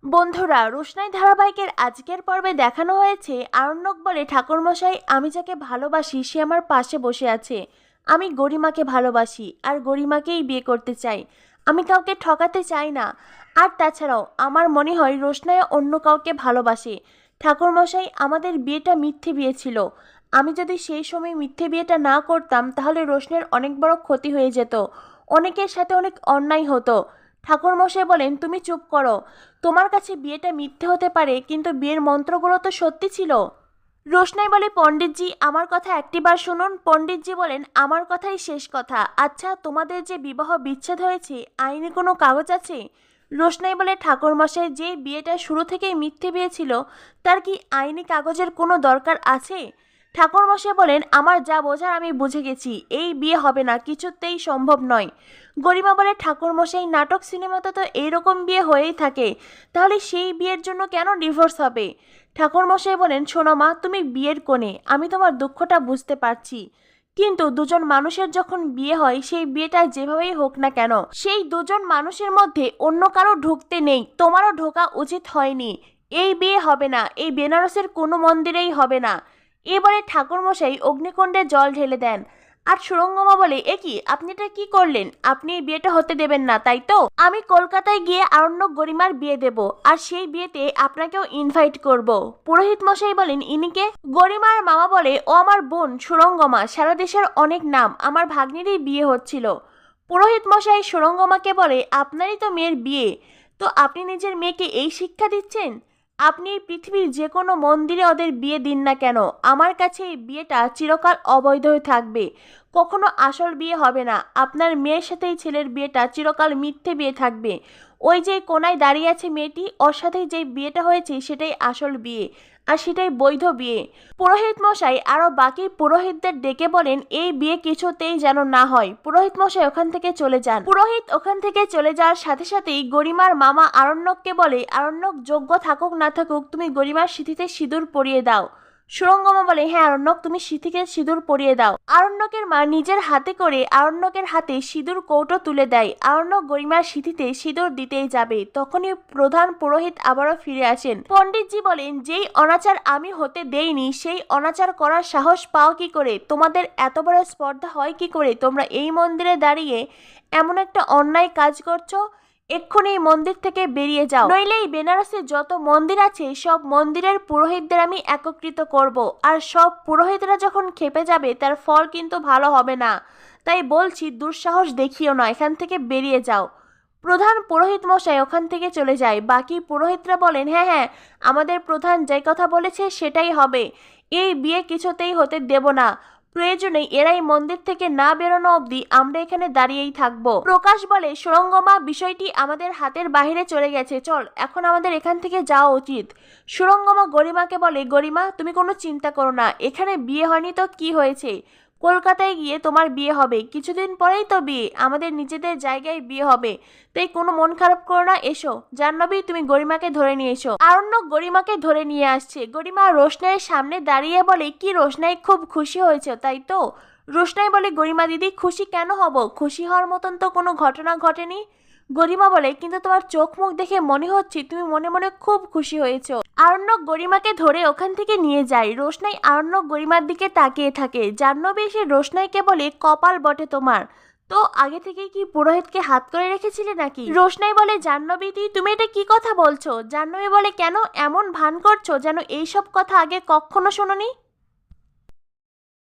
বন্ধুরা, রোশনাই ধারাবাহিকের আজকের পর্বে দেখানো হয়েছে আরণ্যক বলে, ঠাকুরমশাই আমি যাকে ভালোবাসি সে আমার পাশে বসে আছে। আমি গরিমাকে ভালোবাসি আর গরিমাকেই বিয়ে করতে চাই। আমি কাউকে ঠকাতে চাই না। আর তাছাড়াও আমার মনে হয় রোশনাই অন্য কাউকে ভালোবাসে। ঠাকুরমশাই আমাদের বিয়েটা মিথ্যে বিয়ে ছিল। আমি যদি সেই সময় মিথ্যে বিয়েটা না করতাম তাহলে রোশনের অনেক বড় ক্ষতি হয়ে যেত, অনেকের সাথে অনেক অন্যায় হতো। ঠাকুরমশাই বলেন, তুমি চুপ করো। তোমার কাছে বিয়েটা মিথ্যে হতে পারে, কিন্তু বিয়ের মন্ত্রগুলো তো সত্যি ছিল। রোশনাই বলে, পণ্ডিতজি আমার কথা একটিবার শুনুন। পণ্ডিতজি বলেন, আমার কথাই শেষ কথা। আচ্ছা, তোমাদের যে বিবাহ বিচ্ছেদ হয়েছে আইনি কোনো কাগজ আছে? রোশনাই বলে, ঠাকুরমশাই যে বিয়েটা শুরু থেকেই মিথ্যে বিয়ে ছিল তার কি আইনি কাগজের কোনো দরকার আছে? ঠাকুরমশাই বলেন, আমার যা বোঝার আমি বুঝে গেছি, এই বিয়ে হবে না, কিছুতেই সম্ভব নয়। গরিমা বলে, ঠাকুরমশাই নাটক সিনেমাতে তো এইরকম বিয়ে হয়েই থাকে, তাহলে সেই বিয়ের জন্য কেন ডিভোর্স হবে? ঠাকুরমশাই বলেন, শোনো মা, তুমি বিয়ের কোণে, আমি তোমার দুঃখটা বুঝতে পারছি, কিন্তু দুজন মানুষের যখন বিয়ে হয় সেই বিয়েটা যেভাবেই হোক না কেন সেই দুজন মানুষের মধ্যে অন্য কারো ঢুকতে নেই, তোমারও ঢোকা উচিত হয়নি। এই বিয়ে হবে না, এই বেনারসের কোনো মন্দিরেই হবে না। এবারে ঠাকুরমশাই অগ্নিকুণ্ডে জল ঢেলে দেন। আর সুরঙ্গমা বলে, এ কি, আপনি এটা কি করলেন? আপনি এই বিয়েটা হতে দেবেন না, তাই তো? আমি কলকাতায় গিয়ে আরণ্যক গরিমার বিয়ে দেব, আর সেই বিয়েতে আপনাকেও ইনভাইট করব। পুরোহিত মশাই বলেন, ইনিকে? গরিমার মামা বলে, ও আমার বোন সুরঙ্গমা, সারা দেশের অনেক নাম, আমার ভাগ্নিরই বিয়ে হচ্ছিল। পুরোহিত মশাই সুরঙ্গমাকে বলে, আপনারই তো মেয়ের বিয়ে, তো আপনি নিজের মেয়েকে এই শিক্ষা দিচ্ছেন? আপনি পৃথিবীর যে কোনো মন্দিরে ওদের বিয়ে দিন না কেন, আমার কাছে এই বিয়েটা চিরকাল অবৈধ হয়ে থাকবে, কখনো আসল বিয়ে হবে না। আপনার মেয়ের সাথেই ছেলের বিয়েটা চিরকাল মিথ্যে বিয়ে থাকবে। ওই যে কোনায় দাঁড়িয়ে আছে মেয়েটি, ওর সাথেই যেই বিয়েটা হয়েছে সেটাই আসল বিয়ে, আর সেটাই বৈধ বিয়ে। পুরোহিত মশাই আরও বাকি পুরোহিতদের ডেকে বলেন, এই বিয়ে কিছুতেই যেন না হয়। পুরোহিত মশাই ওখান থেকে চলে যান। পুরোহিত ওখান থেকে চলে যাওয়ার সাথে সাথেই গরিমার মামা আরণ্যককে বলে, আরণ্যক যোগ্য থাকুক না থাকুক তুমি গরিমার সিঁথিতে সিঁদুর পরিয়ে দাও। সুরঙ্গমা বলে, হ্যাঁ আরণ্যক, তুমি সিঁথিকে সিঁদুর পরিয়ে দাও। আরণ্যকের মা নিজের হাতে করে আরণ্যকের হাতে সিঁদুর কৌটো তুলে দেয়। আরণ্যক গরিমার সিঁথিতে সিঁদুর দিতেই যাবে, তখনই প্রধান পুরোহিত আবারও ফিরে আসেন। পণ্ডিতজি বলেন, যেই অনাচার আমি হতে দেইনি সেই অনাচার করার সাহস পাও কি করে? তোমাদের এত বড় স্পর্ধা হয় কি করে? তোমরা এই মন্দিরে দাঁড়িয়ে এমন একটা অন্যায় কাজ করছো। এক্ষুনি এই মন্দির থেকে বেরিয়ে যাও, নইলে এই বেনারসে যত মন্দির আছে সব মন্দিরের পুরোহিতদের আমি একত্রিত করব, আর সব পুরোহিতরা যখন খেপে যাবে তার ফল কিন্তু ভালো হবে না। তাই বলছি, দুঃসাহস দেখিও না, এখান থেকে বেরিয়ে যাও। প্রধান পুরোহিত মশাই ওখান থেকে চলে যায়। বাকি পুরোহিতরা বলেন, হ্যাঁ হ্যাঁ, আমাদের প্রধান যে কথা বলেছে সেটাই হবে, এই বিয়ে কিছুতেই হতে দেব না। প্রয়োজনে এরাই মন্দির থেকে না বেরোনো অবধি আমরা এখানে দাঁড়িয়েই থাকবো। প্রকাশ বলে, সুরঙ্গমা, বিষয়টি আমাদের হাতের বাইরে চলে গেছে, চল এখন আমাদের এখান থেকে যাওয়া উচিত। সুরঙ্গমা গরিমাকে বলে, গরিমা তুমি কোনো চিন্তা করো না, এখানে বিয়ে হয়নি তো কি হয়েছে? কলকাতায় গিয়ে তোমার বিয়ে হবে, কিছুদিন পরেই তো বিয়ে, আমাদের নিজেদের জায়গায় বিয়ে হবে, তাই কোনো মন খারাপ করো না। এসো জাহ্নবী, তুমি গরিমাকে ধরে নিয়ে এসো। আরণ্যক গরিমাকে ধরে নিয়ে আসছে। গরিমা রোশনাইয়ের সামনে দাঁড়িয়ে বলে, কি রোশনাই, খুব খুশি হয়েছে তাই তো? রোশনাই বলে, গরিমা দিদি খুশি কেন হব, খুশি হওয়ার মতন তো কোনো ঘটনা ঘটেনি। গরিমা বলে, কিন্তু তোমার চোখ মুখ দেখে মনে হচ্ছে তুমি মনে মনে খুব খুশি হয়েছো। আরণ্যক গরিমাকে ধরে ওখান থেকে নিয়ে যায়। রোশনাই আরণ্যক গরিমার দিকে তাকিয়ে থাকে। জাহ্নবী এসে রোশনাইকে বলে, কপাল বটে তোমার, তো আগে থেকে কি পুরোহিতকে হাত করে রেখেছিলে নাকি? রোশনাই বলে, জাহ্নবী তুমি এটা কি কথা বলছো? জাহ্নবী বলে, কেন এমন ভান করছো যেন এইসব কথা আগে কখনো শোনোনি?